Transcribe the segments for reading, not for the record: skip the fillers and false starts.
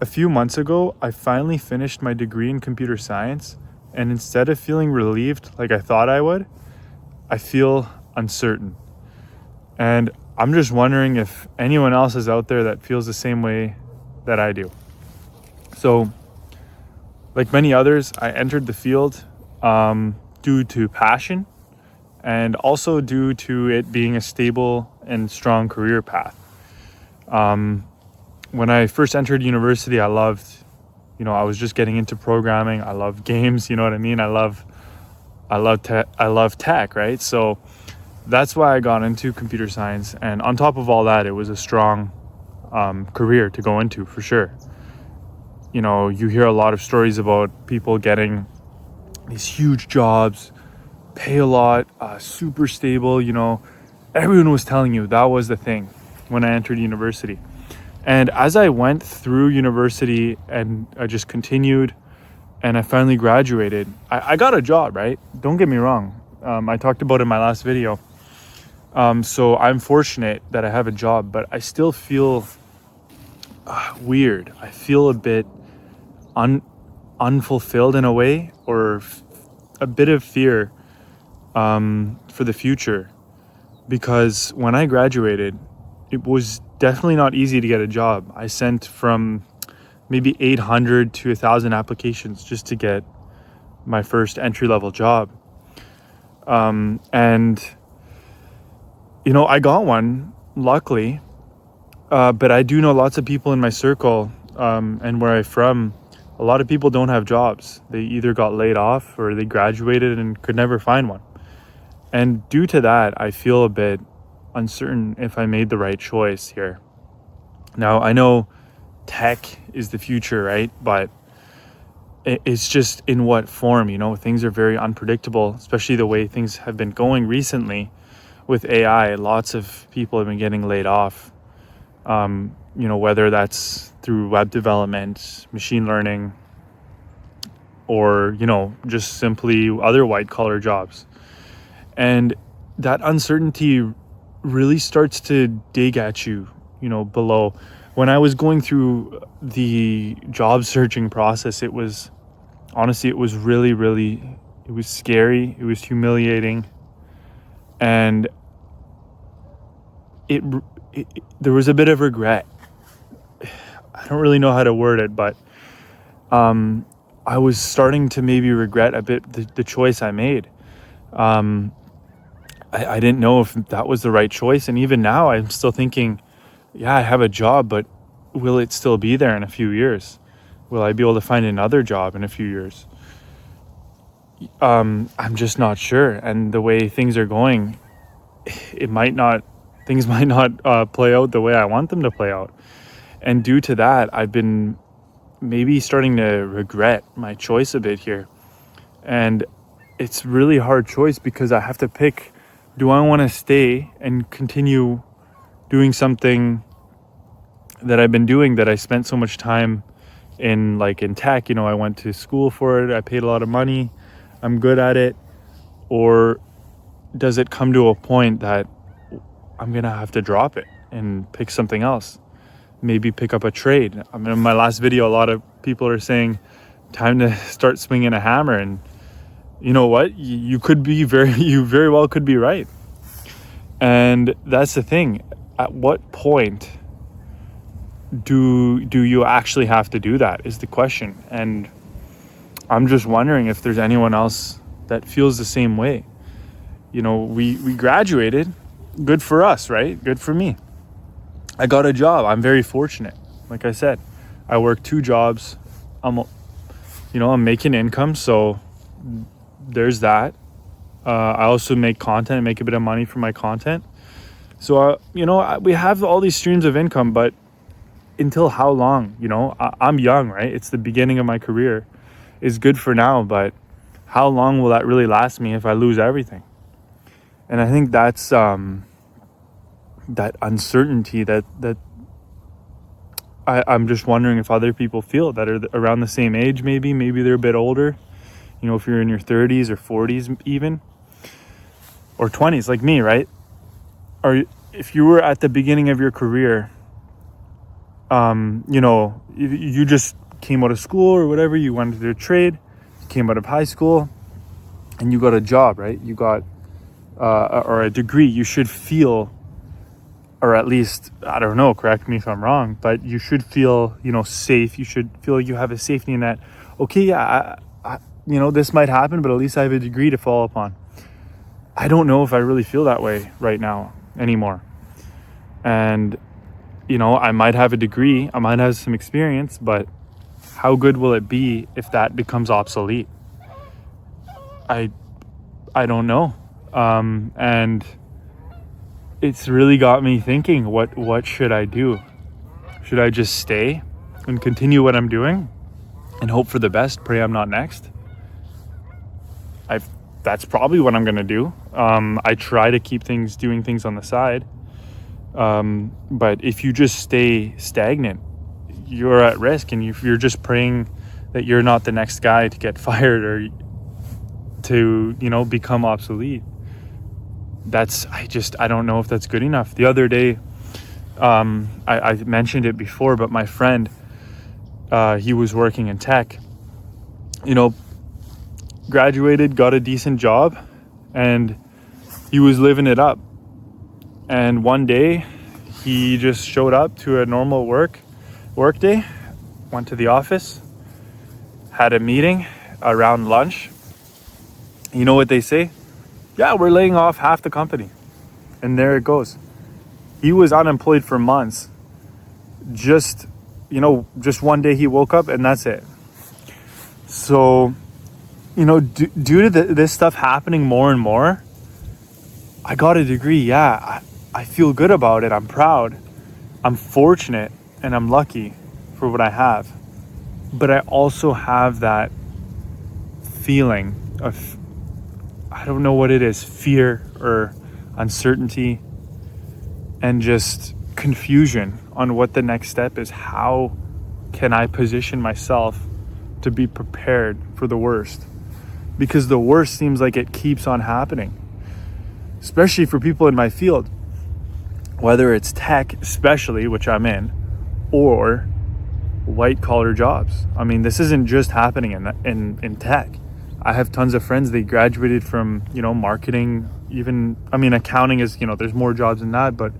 A few months ago, I finally finished my degree in computer science, and instead of feeling relieved like I thought I would, I feel uncertain. And I'm just wondering if anyone else is out there that feels the same way that I do. So, like many others, I entered the field due to passion and also due to it being a stable and strong career path. When I first entered university, I was just getting into programming. I love games, you know what I mean? I love tech, right? So that's why I got into computer science. And on top of all that, it was a strong career to go into for sure. You know, you hear a lot of stories about people getting these huge jobs, pay a lot, super stable, everyone was telling you that was the thing when I entered university. And as I went through university and I just continued and I finally graduated, I got a job, right? Don't get me wrong. I talked about it in my last video. So I'm fortunate that I have a job, but I still feel weird. I feel a bit unfulfilled in a way, or a bit of fear for the future. Because when I graduated, it was definitely not easy to get a job. I sent from maybe 800 to 1,000 applications just to get my first entry-level job. And I got one, luckily. But I do know lots of people in my circle and where I'm from, a lot of people don't have jobs. They either got laid off or they graduated and could never find one. And due to that, I feel a bit uncertain if I made the right choice here. Now, I know tech is the future, right? But it's just in what form, things are very unpredictable, especially the way things have been going recently with AI. Lots of people have been getting laid off, whether that's through web development, machine learning, or, just simply other white collar jobs. And that uncertainty really starts to dig at you, below. When I was going through the job searching process, it was really, really, it was scary. It was humiliating. And there was a bit of regret. I don't really know how to word it, but I was starting to maybe regret a bit the choice I made. I didn't know if that was the right choice. And even now I'm still thinking, yeah, I have a job, but will it still be there in a few years? Will I be able to find another job in a few years? I'm just not sure. And the way things are going, things might not play out the way I want them to play out. And due to that, I've been maybe starting to regret my choice a bit here. And it's really hard choice because I have to pick, do I want to stay and continue doing something that I've been doing, that I spent so much time in, like in tech, I went to school for it, I paid a lot of money, I'm good at it? Or does it come to a point that I'm going to have to drop it and pick something else? Maybe pick up a trade. I mean, in my last video, a lot of people are saying time to start swinging a hammer. And you know what? You very well could be right. And that's the thing. At what point do you actually have to do that is the question. And I'm just wondering if there's anyone else that feels the same way. We graduated. Good for us, right? Good for me. I got a job. I'm very fortunate. Like I said, I work 2 jobs. I'm making income. So there's that. I also make content, make a bit of money from my content. So, we have all these streams of income, but until how long? I'm young, right? It's the beginning of my career. It's good for now, but how long will that really last me if I lose everything? And I think that's that uncertainty that I'm just wondering if other people feel that are around the same age. Maybe they're a bit older. If you're in your 30s or 40s even, or 20s like me, right? Or if you were at the beginning of your career, you just came out of school or whatever, you wanted to trade, you came out of high school and you got a job, right? You got or a degree. You should feel, or at least, I don't know, correct me if I'm wrong, but you should feel, safe. You should feel you have a safety net. Okay, yeah, this might happen, but at least I have a degree to fall upon. I don't know if I really feel that way right now anymore. And, I might have a degree, I might have some experience, but how good will it be if that becomes obsolete? I don't know. And it's really got me thinking, what should I do? Should I just stay and continue what I'm doing and hope for the best, pray I'm not next? That's probably what I'm going to do. I try to keep doing things on the side. But if you just stay stagnant, you're at risk. And if you're just praying that you're not the next guy to get fired or to, become obsolete, I don't know if that's good enough. The other day, I mentioned it before, but my friend, he was working in tech, graduated, got a decent job, and he was living it up. And one day he just showed up to a normal work day, went to the office, had a meeting around lunch. You know what they say? Yeah, we're laying off half the company. And there it goes. He was unemployed for months. Just one day he woke up and that's it. So, due to this stuff happening more and more, I got a degree. Yeah, I feel good about it. I'm proud. I'm fortunate and I'm lucky for what I have. But I also have that feeling of, I don't know what it is, fear or uncertainty and just confusion on what the next step is. How can I position myself to be prepared for the worst? Because the worst seems like it keeps on happening, especially for people in my field, whether it's tech, especially, which I'm in, or white collar jobs. I mean, this isn't just happening in tech. I have tons of friends, they graduated from, marketing, even, accounting is, there's more jobs than that, but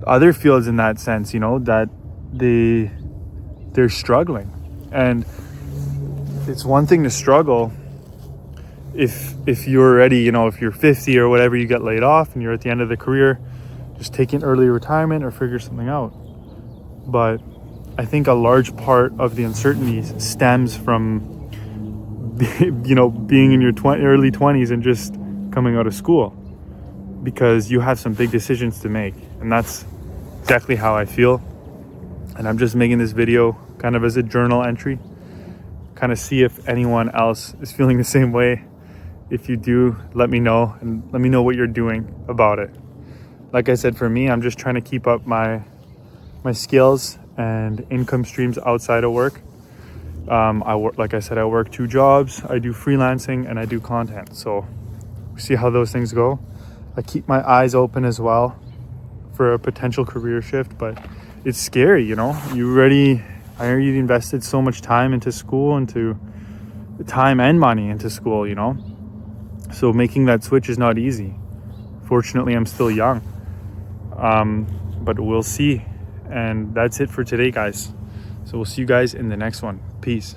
other fields in that sense, that they're struggling. And it's one thing to struggle if you're already, if you're 50 or whatever, you get laid off and you're at the end of the career, just take an early retirement or figure something out. But I think a large part of the uncertainty stems from, being in your early 20s and just coming out of school, because you have some big decisions to make. And that's exactly how I feel. And I'm just making this video kind of as a journal entry, kind of see if anyone else is feeling the same way. If you do, let me know, and let me know what you're doing about it. Like I said, for me, I'm just trying to keep up my skills and income streams outside of work. I work 2 jobs. I do freelancing and I do content. So see how those things go. I keep my eyes open as well for a potential career shift, but it's scary, I already invested so much time into school, into time and money into school, so making that switch is not easy. Fortunately, I'm still young, but we'll see. And that's it for today, guys. So we'll see you guys in the next one. Peace.